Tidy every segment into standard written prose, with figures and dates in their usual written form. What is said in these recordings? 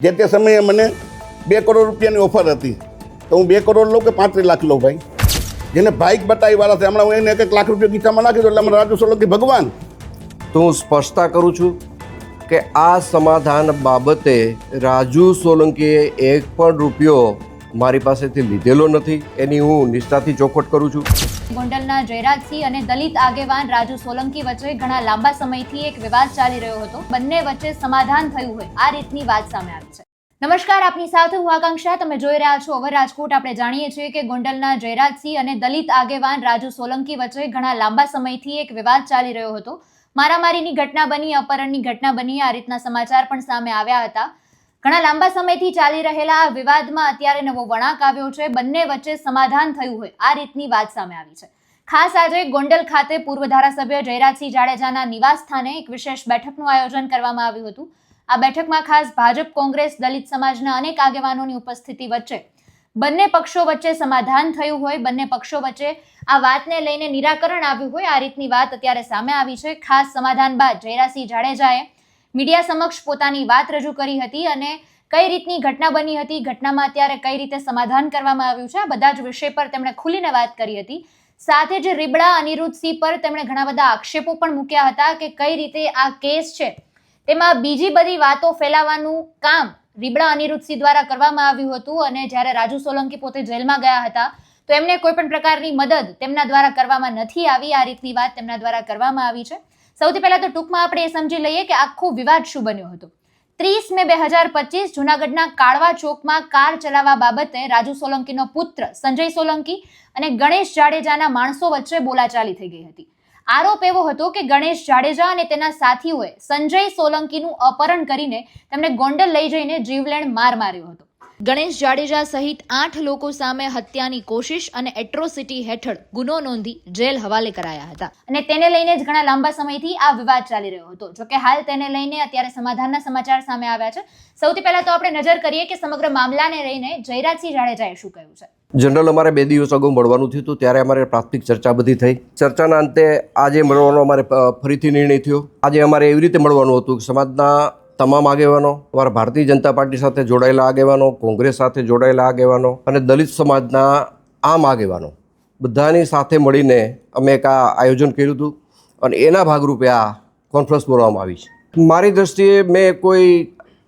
જે તે સમયે મને 2 કરોડ રૂપિયાની ઓફર હતી તો હું 2 કરોડ લઉં કે 35 લાખ લઉં ભાઈ. જેને બાઇક બતાવીવાળા છે હમણાં હું એને 1 લાખ રૂપિયા ગીતામાં નાખી દઉં એટલે મને રાજુ સોલંકી ભગવાન. તો હું સ્પષ્ટતા કરું છું કે આ સમાધાન બાબતે રાજુ સોલંકીએ 1 પણ રૂપિયો મારી પાસેથી લીધેલો નથી, એની હું નિષ્ઠાથી ચોખવટ કરું છું. ગોંડલના જયરાજસિંહ અને દલિત આગેવાન રાજુ સોલંકી વચ્ચે ઘણા લાંબા સમયથી એક વિવાદ ચાલી રહ્યો હતો. બંને વચ્ચે સમાધાન થયું હોય આ રીતની વાત સામે આવી છે. નમસ્કાર, આપની સાથે હું આકાંક્ષા. તમે જોઈ રહ્યા છો ઓવર રાજકોટ. આપણે જાણીએ છીએ કે ગોંડલના જયરાજસિંહ અને દલિત આગેવાન રાજુ સોલંકી વચ્ચે ઘણા લાંબા સમયથી એક વિવાદ ચાલી રહ્યો હતો. મારામારીની ઘટના બની, અપહરણની ઘટના બની, આ રીતના સમાચાર પણ સામે આવ્યા હતા. ઘણા લાંબા સમયથી ચાલી રહેલા આ વિવાદમાં અત્યારે નવો વળાંક આવ્યો છે. બંને વચ્ચે સમાધાન થયું હોય આ રીતની વાત સામે આવી છે. ખાસ આજે ગોંડલ ખાતે પૂર્વ ધારાસભ્ય જયરાજસિંહ જાડેજાના નિવાસ સ્થાને એક વિશેષ બેઠકનું આયોજન કરવામાં આવ્યું હતું. આ બેઠકમાં ખાસ ભાજપ, કોંગ્રેસ, દલિત સમાજના અનેક આગેવાનોની ઉપસ્થિતિ વચ્ચે બંને પક્ષો વચ્ચે સમાધાન થયું હોય, બંને પક્ષો વચ્ચે આ વાતને લઈને નિરાકરણ આવ્યું હોય આ રીતની વાત અત્યારે સામે આવી છે. ખાસ સમાધાન બાદ જયરાજસિંહ જાડેજાએ મીડિયા સમક્ષ પોતાની વાત રજૂ કરી હતી અને કઈ રીતની ઘટના બની હતી, ઘટનામાં અત્યારે કઈ રીતે સમાધાન કરવામાં આવ્યું છે, આ બધા જ વિષય પર તેમણે ખુલીને વાત કરી હતી. સાથે જ રીબડા અનિરુદ્ધસિંહ પર તેમણે ઘણા બધા આક્ષેપો પણ મૂક્યા હતા કે કઈ રીતે આ કેસ છે તેમાં બીજી બધી વાતો ફેલાવવાનું કામ રીબડા અનિરુદ્ધસિંહ દ્વારા કરવામાં આવ્યું હતું અને જ્યારે રાજુ સોલંકી પોતે જેલમાં ગયા હતા તો એમને કોઈ પણ પ્રકારની મદદ તેમના દ્વારા કરવામાં નથી આવી. આ રીતની વાત તેમના દ્વારા કરવામાં આવી છે. સૌથી પહેલા તો ટૂંકમાં આપણે એ સમજી લઈએ કે આખો વિવાદ શું બન્યો હતો. 30 મે 2025 જૂનાગઢના કાળવા ચોકમાં કાર ચલાવવા બાબતે રાજુ સોલંકીનો પુત્ર સંજય સોલંકી અને ગણેશ જાડેજાના માણસો વચ્ચે બોલાચાલી થઈ ગઈ હતી. આરોપ એવો હતો કે ગણેશ જાડેજા અને તેના સાથીઓએ સંજય સોલંકીનું અપહરણ કરીને તેમને ગોંડલ લઈ જઈને જીવલેણ માર માર્યો હતો. ગણેશ જાડેજા સહિત 8 લોકો સામે હત્યાની કોશિશ અને એટ્રોસિટી હેઠળ ગુનો નોંધી જેલ હવાલે કરાયા હતા અને તેને લઈને જ ઘણા લાંબા સમયથી આ વિવાદ ચાલી રહ્યો હતો. જોકે હાલ તેને લઈને અત્યારે સમાધાનના સમાચાર સામે આવ્યા છે. સૌથી પહેલા તો આપણે નજર કરીએ કે સમગ્ર મામલાને લઈને જયરાજસિંહ જાડેજાએ શું કહ્યું છે. જનરલ અમારે 2 દિવસ અગાઉ મળવાનું થયું હતું, ત્યારે અમારે પ્રાથમિક ચર્ચા બધી થઈ. ચર્ચાના અંતે આજે મળવાનો અમારે ફરીથી નિર્ણય થયો. આજે અમારે એવી રીતે મળવાનું હતું કે સમાજના તમામ આગેવાનો, અમારા ભારતીય જનતા પાર્ટી સાથે જોડાયેલા આગેવાનો, કોંગ્રેસ સાથે જોડાયેલા આગેવાનો અને દલિત સમાજના આમ આગેવાનો બધાની સાથે મળીને અમે એક આ આયોજન કર્યું હતું અને એના ભાગરૂપે આ કોન્ફરન્સ બોલાવવામાં આવી છે. મારી દૃષ્ટિએ મેં કોઈ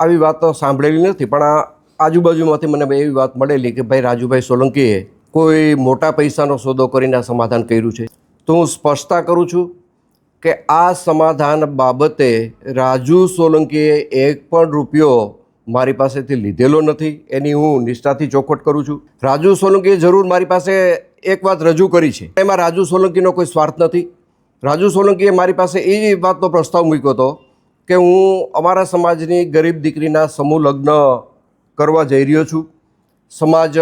આવી વાતો સાંભળેલી નથી, પણ આ આજુબાજુમાંથી મને એવી વાત મળેલી કે ભાઈ રાજુભાઈ સોલંકીએ કોઈ મોટા પૈસાનો સોદો કરીને આ સમાધાન કર્યું છે. તો હું સ્પષ્ટતા કરું છું કે આ સમાધાન બાબતે રાજુ સોલંકીએ 1 પણ રૂપિયો મારી પાસેથી લીધેલો નથી, એની હું નિષ્ઠાથી ચોખવટ કરું છું. રાજુ સોલંકીએ જરૂર મારી પાસે એક વાત રજૂ કરી છે, એમાં રાજુ સોલંકીનો કોઈ સ્વાર્થ નથી. રાજુ સોલંકીએ મારી પાસે એ વાતનો પ્રસ્તાવ મૂક્યો હતો કે હું અમારા સમાજની ગરીબ દીકરીના સમૂહ લગ્ન કરવા જઈ રહ્યો છું. સમાજ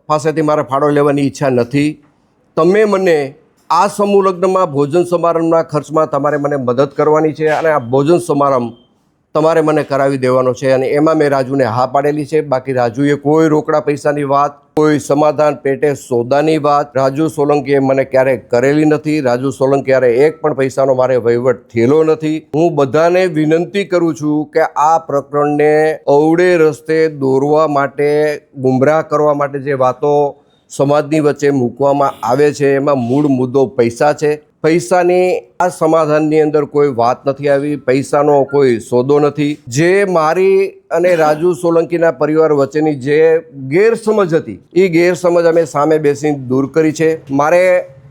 પાસેથી મારે ફાળો લેવાની ઈચ્છા નથી. તમે મને આ સમૂહ લગ્નમાં ભોજન સમારંભના ખર્ચમાં તમારે મને મદદ કરવાની છે અને આ ભોજન સમારંભ તમારે મને કરાવી દેવાનો છે અને એમાં મેં રાજુને હા પાડેલી છે. બાકી રાજુએ કોઈ રોકડા પૈસાની વાત, કોઈ સમાધાન પેટે સોદાની વાત રાજુ સોલંકીએ મને ક્યારેય કરેલી નથી. રાજુ સોલંકી ક્યારે 1 પણ પૈસાનો મારે વહીવટ થયેલો નથી. હું બધાને વિનંતી કરું છું કે આ પ્રકરણને અવળે રસ્તે દોરવા માટે, ગુમરાહ કરવા માટે જે વાતો સમાજની વચ્ચે મૂકવામાં આવે છે એમાં મૂળ મુદ્દો પૈસા છે. પૈસાની આ સમાધાનની અંદર કોઈ વાત નથી આવી, પૈસાનો કોઈ સોદો નથી. જે મારી અને રાજુ સોલંકીના પરિવાર વચ્ચેની જે ગેરસમજ હતી એ ગેરસમજ અમે સામે બેસીને દૂર કરી છે. મારે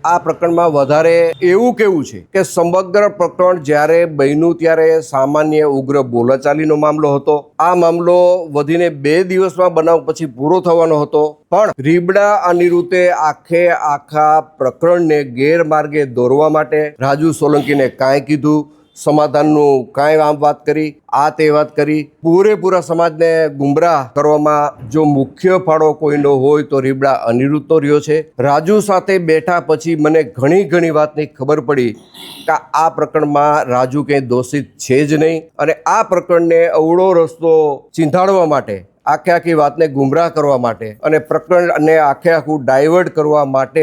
આ પ્રકરણમાં વધારે એવું કહેવું છે કે સમગ્ર પ્રકરણ જ્યારે બન્યું ત્યારે સામાન્ય ઉગ્ર બોલાચાલીનો મામલો હતો. આ મામલો વધીને 2 દિવસમાં બનાવ પછી પૂરો થવાનો હતો, પણ રીબડા અનિરુદ્ધે આખા પ્રકરણને ગેરમાર્ગે દોરવા માટે રાજુ સોલંકીને કાંઈ કીધું, સમાધાનનું કાંઈ આમ વાત કરી, આ તે વાત કરી, પૂરેપૂરા સમાજને ગુમરાહ કરવામાં જો મુખ્ય ફાળો કોઈનો હોય તો રીબડા અનિરુદ્ધનો રહ્યો છે. રાજુ સાથે બેઠા પછી મને ઘણી વાતની ખબર પડી કે આ પ્રકરણમાં રાજુ કંઈ દોષિત છે જ નહીં અને આ પ્રકરણને અવળો રસ્તો ચીંધાડવા માટે, આખી વાતને ગુમરાહ કરવા માટે અને પ્રકરણને આખું ડાયવર્ટ કરવા માટે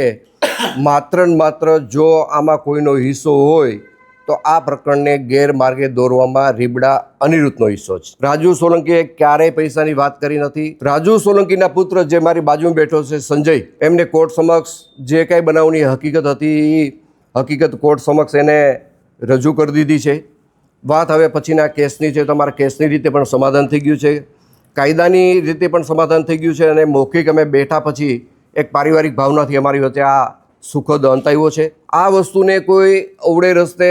માત્ર ને માત્ર જો આમાં કોઈનો હિસ્સો હોય તો આ પ્રકરણને ગેરમાર્ગે દોરવામાં રીબડા અનિરુદ્ધનો હિસ્સો છે. રાજુ સોલંકીએ ક્યારેય પૈસાની વાત કરી નથી. રાજુ સોલંકીના પુત્ર જે મારી બાજુમાં બેઠો છે સંજય, એમને કોર્ટ સમક્ષ જે કાંઈ બનાવની હકીકત હતી એ હકીકત કોર્ટ સમક્ષ એને રજૂ કરી દીધી છે. વાત હવે પછીના કેસની છે. તમારા કેસની રીતે પણ સમાધાન થઈ ગયું છે, કાયદાની રીતે પણ સમાધાન થઈ ગયું છે, અને મૌખિક અમે બેઠા પછી એક પારિવારિક ભાવનાથી અમારી વચ્ચે આ સુખદ અંત આવ્યો છે. આ વસ્તુને કોઈ અવળે રસ્તે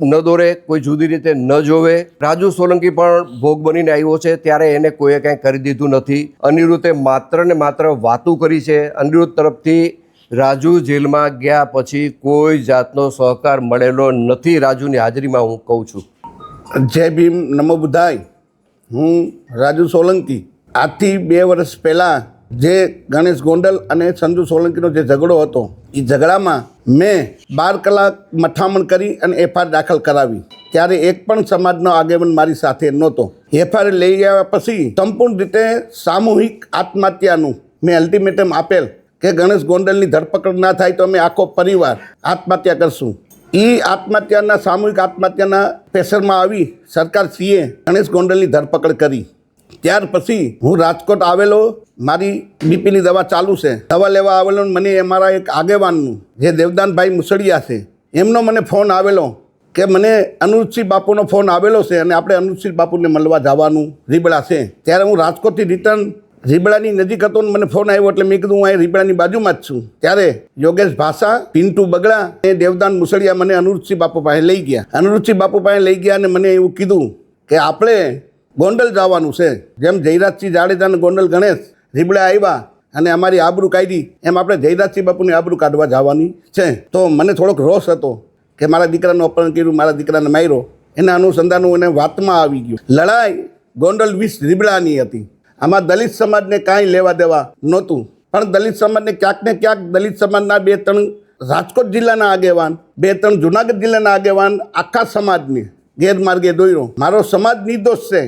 ન દોરે, કોઈ જુદી રીતે ન જોવે. રાજુ સોલંકી પણ ભોગ બનીને આવ્યો છે ત્યારે એને કોઈએ કાંઈ કરી દીધું નથી. અનિરુદ્ધે માત્ર ને માત્ર વાતું કરી છે. અનિરુદ્ધ તરફથી રાજુ જેલમાં ગયા પછી કોઈ જાતનો સહકાર મળેલો નથી. રાજુની હાજરીમાં હું કહું છું. જય ભીમ, નમો બુદ્ધાય. હું રાજુ સોલંકી. આજથી 2 વર્ષ પહેલાં જે ગણેશ ગોંડલ અને સંજુ સોલંકીનો જે ઝઘડો હતો, એ ઝઘડામાં મેં 12 કલાક મથામણ કરી અને એફઆઈઆર દાખલ કરાવી. ત્યારે એક પણ સમાજનો આગેવાન મારી સાથે નહોતો. એફઆઈઆર લઈ આવ્યા પછી સંપૂર્ણ રીતે સામૂહિક આત્મહત્યાનું મેં અલ્ટિમેટમ આપેલ કે ગણેશ ગોંડલની ધરપકડ ના થાય તો અમે આખો પરિવાર આત્મહત્યા કરશું. એ આત્મહત્યાના સામૂહિક આત્મહત્યાના પ્રેશરમાં આવી સરકારશ્રીએ ગણેશ ગોંડલની ધરપકડ કરી. ત્યાર પછી હું રાજકોટ આવેલો, મારી બીપીની દવા ચાલુ છે. દવા લેવા આવેલો, મને અમારા એક આગેવાનનું જે દેવદાનભાઈ મુસળિયા છે એમનો મને ફોન આવેલો કે મને અનુજસિંહ બાપુનો ફોન આવેલો છે અને આપણે અનુજસિંહ બાપુને મળવા જવાનું રીબડા છે. ત્યારે હું રાજકોટથી રિટર્ન રીબડાની નજીક હતો ને મને ફોન આવ્યો એટલે મેં કીધું હું અહીં રીબડાની બાજુમાં જ છું. ત્યારે યોગેશ ભાષા, પિન્ટુ બગડા એ દેવદાન મુસળિયા મને અનુજસિંહ બાપુ પાસે લઈ ગયા. અનુજસિંહ બાપુ પાસે લઈ ગયા અને મને એવું કીધું કે આપણે ગોંડલ જવાનું છે. જેમ જયરાજસિંહ જાડેજા અને ગોંડલ ગણેશ રીબડા આવ્યા અને અમારી આબરૂ કાઢી, એમ આપણે જયરાજસિંહ બાપુની આબરૂ કાઢવા જવાની છે. તો મને થોડોક રોષ હતો કે મારા દીકરાનું અપહરણ કર્યું, મારા દીકરાને માર્યો. એના અનુસંધાનું એને વાતમાં આવી ગયું. લડાઈ ગોંડલ 20 રીબડાની હતી. આમાં દલિત સમાજને કાંઈ લેવા દેવા નહોતું. પણ દલિત સમાજને ક્યાંક ને ક્યાંક દલિત સમાજના 2-3 રાજકોટ જિલ્લાના આગેવાન, 2-3 જુનાગઢ જિલ્લાના આગેવાન આખા સમાજને ગેરમાર્ગે દોર્યો. મારો સમાજ નિર્દોષ છે,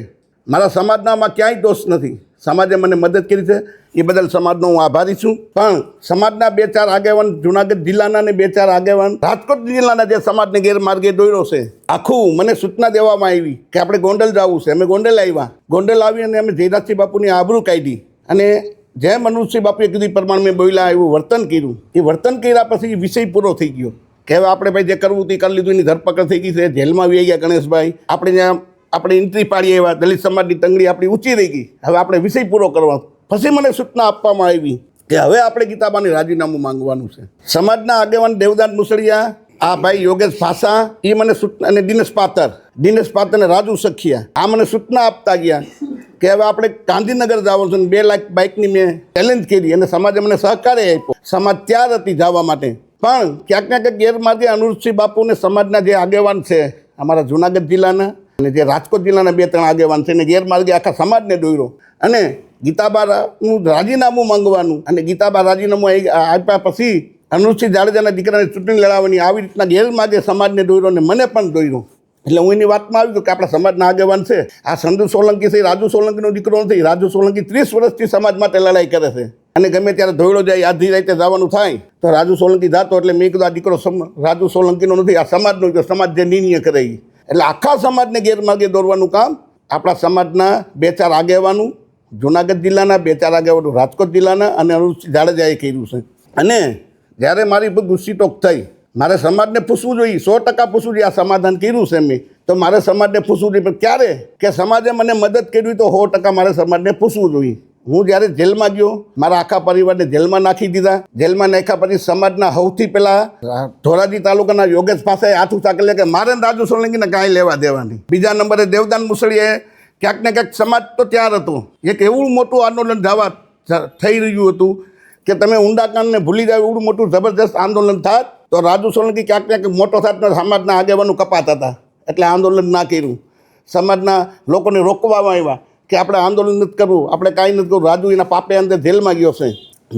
મારા સમાજનામાં ક્યાંય દોષ નથી. સમાજે મને મદદ કરી છે, એ બદલ સમાજનો હું આભારી છું. પણ સમાજના 2-4 આગેવાન જુનાગઢ જિલ્લાના ને 2-4 આગેવાન રાજકોટ જિલ્લાના જે સમાજને ગેરમાર્ગે દોર્યો છે, આખું મને સૂચના દેવામાં આવી કે આપણે ગોંડલ જવું છે. અમે ગોંડલ આવ્યા. ગોંડલ આવી અને અમે જયરાજસિંહ બાપુની આબરૂ કાઢી અને જેમ અનુજસિંહ બાપુએ કીધું પ્રમાણે મેં બોલ્યા એવું વર્તન કર્યું. એ વર્તન કર્યા પછી વિષય પૂરો થઈ ગયો કે હવે આપણે ભાઈ જે કરવું તે કરી લીધું. એની ધરપકડ થઈ ગઈ છે, જેલમાં આવી ગયા ગણેશભાઈ. આપણે એન્ટ્રી પાડીએ એવા દલિત સમાજની તંગડી આપણી ઊંચી રહી ગઈ. હવે આપણે વિષય પૂરો કરવાનો. પછી મને સૂચના આપવામાં આવી કે હવે આપણે ગીતાબાને રાજીનામું માંગવાનું છે. સમાજના આગેવાન દેવદાન મુસળિયા, આ ભાઈ યોગેશ ભાષા, એ મને સૂચના, અને દિનેશ પાતર અને રાજુ સખિયા, આ મને સૂચના આપતા ગયા કે હવે આપણે ગાંધીનગર જવાનું છે. 2 લાખ બાઇકની મેં ચેલેન્જ કરી અને સમાજે મને સહકારે આપ્યો. સમાજ તૈયાર હતી જવા માટે. પણ ક્યાંક ને ક્યાંક ગેરમાર્ગે અનુજસિંહ બાપુને સમાજના જે આગેવાન છે અમારા જુનાગઢ જિલ્લાના અને જે રાજકોટ જિલ્લાના 2-3 આગેવાન છે એને ગેરમાર્ગે આખા સમાજને દોર્યો અને ગીતાબાનું રાજીનામું માંગવાનું. અને ગીતાબા રાજીનામું આપ્યા પછી અનુજસિંહ જાડેજાના દીકરાને ચૂંટણી લડાવવાની આવી રીતના ગેરમાર્ગે સમાજને દોર્યો અને મને પણ દોર્યો. એટલે હું એની વાતમાં આવી કે આપણા સમાજના આગેવાન છે. આ સંજુ સોલંકી છે, રાજુ સોલંકીનો દીકરો નથી. રાજુ સોલંકી 30 વર્ષથી સમાજ માટે લડાઈ કરે છે અને ગમે ત્યારે ધોયડો જાય, આધી રાતે જવાનું થાય તો રાજુ સોલંકી જાતો. એટલે મેં કીધું આ દીકરો રાજુ સોલંકીનો નથી, આ સમાજનો. સમાજ જે નિર્ણય કરે એટલે આખા સમાજને ગેરમાર્ગે દોરવાનું કામ આપણા સમાજના 2-4 આગેવાનું જુનાગઢ જિલ્લાના, 2-4 આગેવાનો રાજકોટ જિલ્લાના અને અનુજસિંહ જાડેજાએ કર્યું છે. અને જ્યારે મારી પર ગુસ્સીટોક થઈ, મારે સમાજને પૂછવું જોઈએ, 100% પૂછવું જોઈએ. આ સમાધાન કર્યું છે મેં તો મારે સમાજને પૂછવું જોઈએ. પણ ક્યારે કે સમાજે મને મદદ કરી તો 100% મારે સમાજને પૂછવું જોઈએ. હું જ્યારે જેલમાં ગયો, મારા આખા પરિવારને જેલમાં નાખી દીધા. જેલમાં નાખ્યા પછી સમાજના સૌથી પહેલાં ધોરાજી તાલુકાના યોગેશ પાસે હાથ ઊંચા કરી કે મારે રાજુ સોલંકીને કાંઈ લેવા દેવા નહીં. બીજા નંબરે દેવદાન મુસળીએ ક્યાંક ને ક્યાંક સમાજ તો ત્યાર હતો. એક એવું મોટું આંદોલન થઈ રહ્યું હતું કે તમે ઊંડાકાંડને ભૂલી જાવ એવું મોટું જબરદસ્ત આંદોલન થાત તો રાજુ સોલંકી ક્યાંક ક્યાંક મોટો થાત. સમાજના આગેવાનો કપાત હતા એટલે આંદોલન ના કર્યું. સમાજના લોકોને રોકવામાં આવ્યા કે આપણે આંદોલન નથી કરવું, આપણે કાંઈ નથી કરવું. રાજુ એના પાપે અંદર જેલમાં ગયો છે.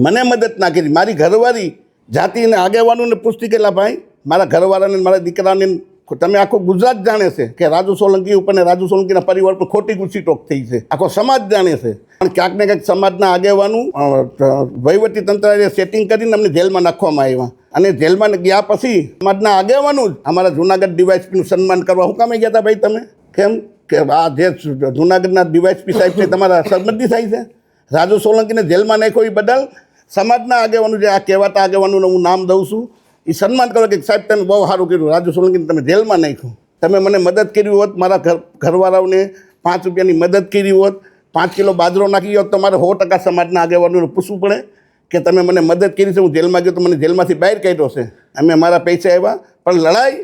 મને મદદ ના કરી. મારી ઘરવાળી જાતિને આગેવાનોને પૂછતી કેટલા ભાઈ મારા ઘરવાળાને મારા દીકરાને તમે આખું ગુજરાત જાણે છે કે રાજુ સોલંકી ઉપર ને રાજુ સોલંકીના પરિવાર પર ખોટી ગુસ્સીટોક થઈ છે. આખો સમાજ જાણે છે. પણ ક્યાંક ને ક્યાંક સમાજના આગેવાનું વહીવટી તંત્રએ સેટિંગ કરીને અમને જેલમાં નાખવામાં આવ્યા. અને જેલમાં ગયા પછી સમાજના આગેવાનું જ અમારા જૂનાગઢ ડીવાયસપીનું સન્માન કરવા હું કામે ગયા હતા ભાઈ તમે? કેમ કે આ જે જૂનાગઢના ડીવાયસપી સાહેબ છે તમારા સંબંધી થાય છે? રાજુ સોલંકીને જેલમાં નાખ્યો એ બદલ સમાજના આગેવાનું જે આ કહેવાતા આગેવાનોનું હું નામ દઉં છું એ સન્માન કરો કે સાહેબ તમે બહુ સારું કર્યું, રાજુ સોલંકીને તમે જેલમાં નાખ્યું, તમે મને મદદ કરી હોત, મારા ઘરવાળાઓને 5 રૂપિયાની મદદ કરી હોત, 5 કિલો બાજરો નાખી હોત તો મારે 100% સમાજના આગેવાનોને પૂછવું પડે કે તમે મને મદદ કરી છે, હું જેલમાં ગયો તો મને જેલમાંથી બહાર કાઢ્યો છે, અમે મારા પૈસા આવ્યા. પણ લડાઈ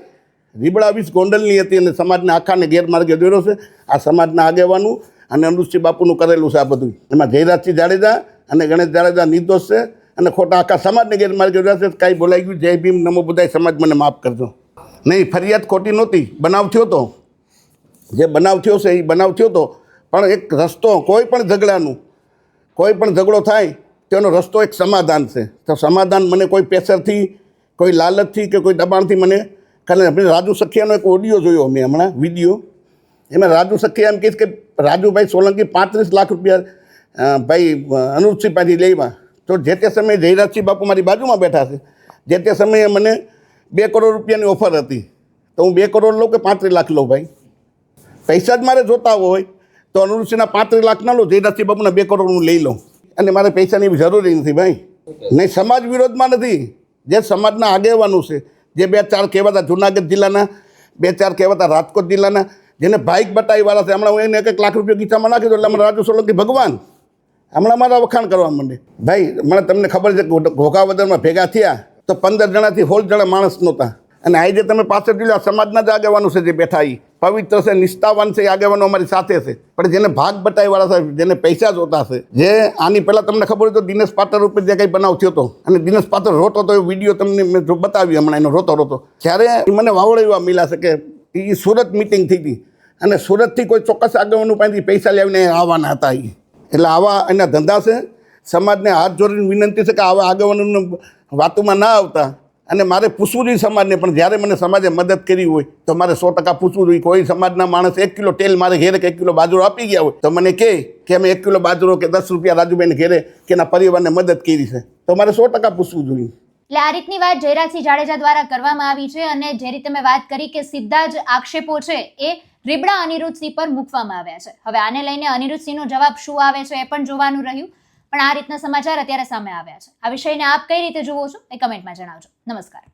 રીબડા વીસ ગોંડલની હતી અને સમાજના આખાને ગેરમાર્ગે દોર્યો છે આ સમાજના આગેવાનું અને અનુજસિંહ બાપુનું કરેલું છે આ બધું. એમાં જયરાજસિંહ જાડેજા અને ગણેશ જાડેજા નિર્દોષ છે અને ખોટા આખા સમાજને ગેરમાર્ગે દોર્યા છે. કાંઈ બોલાઈ ગયું, જય ભીમ, નમો બુદ્ધાય, સમાજ મને માફ કરજો. નહીં, ફરિયાદ ખોટી નહોતી, બનાવ થયો તો, જે બનાવ થયો છે એ બનાવ થયો તો, પણ એક રસ્તો કોઈ પણ ઝઘડાનું, કોઈ પણ ઝઘડો થાય તેનો રસ્તો એક સમાધાન છે. તો સમાધાન મને કોઈ પ્રેશરથી, કોઈ લાલચથી કે કોઈ દબાણથી મને ખાલી રાજુ સખિયાનો એક ઓડિયો જોયો મેં હમણાં વિડીયો, એમાં રાજુ સખિયા એમ કહે કે રાજુભાઈ સોલંકી 35 લાખ રૂપિયા ભાઈ અનુજસિંહ પાસેથી લેવા. તો જે તે સમયે જયરાજસિંહ બાપુ મારી બાજુમાં બેઠા છે, જે તે સમયે મને 2 કરોડ રૂપિયાની ઓફર હતી, તો હું 2 કરોડ લઉં કે 35 લાખ લઉં? ભાઈ પૈસા જ મારે જોતા હોય તો અનુજસિંહના 35 લાખ ના લઉં, જયરાજસિંહ બાપુના 2 કરોડ હું લઈ લઉં, અને મારે પૈસાની જરૂરી નથી ભાઈ. નહીં, સમાજ વિરોધમાં નથી, જે સમાજના આગેવાનું છે, જે 2-4 કહેવાતા જૂનાગઢ જિલ્લાના, 2-4 કહેવાતા રાજકોટ જિલ્લાના, જેને બાઇક બતાવીવાળા છે, હમણાં હું એને 1 લાખ રૂપિયા ગીચામાં નાખી દઉં એટલે અમારા રાજુ સોલંકી ભગવાન હમણાં મારા વખાણ કરવા માંડે. ભાઈ મને તમને ખબર છે કે ઘોઘાવદરમાં ભેગા થયા તો 15 જણાથી 16 જણા માણસ નહોતા, અને આજે તમે પાછળ જોયું સમાજના જ આગેવાનો છે જે બેઠા, એ પવિત્ર છે, નિષ્ઠાવાન છે, એ આગેવાનો અમારી સાથે છે. પણ જેને ભાગ બતાવીવાળા છે, જેને પૈસા જોતા છે, જે આની પહેલાં તમને ખબર હોય તો દિનેશ પાટર ઉપર જે કંઈ બનાવ થયો હતો અને દિનેશ પાટર રોતો હતો, એ વિડીયો તમને મેં બતાવ્યો હમણાં, એનો રોતો ત્યારે મને વાવડો એવા મિલા છે કે એ સુરત મિટિંગ થઈ હતી અને સુરતથી કોઈ ચોક્કસ આગેવાનું પાસેથી પૈસા લાવીને આવવાના હતા. એટલે આવા એના ધંધા છે. સમાજને હાથ જોડીને વિનંતી છે કે આવા આગેવાનોને વાતોમાં ના આવતા, અને મારે પૂછવું જોઈએ સમાજને, પણ જ્યારે મને સમાજે મદદ કરી હોય તો મારે 100% પૂછવું જોઈએ. કોઈ સમાજના માણસ 1 કિલો તેલ મારે ઘેરે કે 1 કિલો બાજરો આપી ગયા હોય તો મને કહે કે અમે 1 કિલો બાજરો કે 10 રૂપિયા રાજુભાઈને ઘેરે કે એના પરિવારને મદદ કરી છે, તો મારે 100% પૂછવું જોઈએ. એટલે આ રીતની વાત જયરાજસિંહ જાડેજા દ્વારા કરવામાં આવી છે, અને જે રીતે મેં વાત કરી કે સીધા જ આક્ષેપો છે એ રીબડા અનિરુદ્ધસિંહ પર મૂકવામાં આવ્યા છે. હવે આને લઈને અનિરુદ્ધસિંહનો જવાબ શું આવે છે એ પણ જોવાનું રહ્યું, પણ આ રીતના સમાચાર અત્યારે સામે આવ્યા છે. આ વિષયને આપ કઈ રીતે જુઓ છો એ કમેન્ટમાં જણાવજો. નમસ્કાર.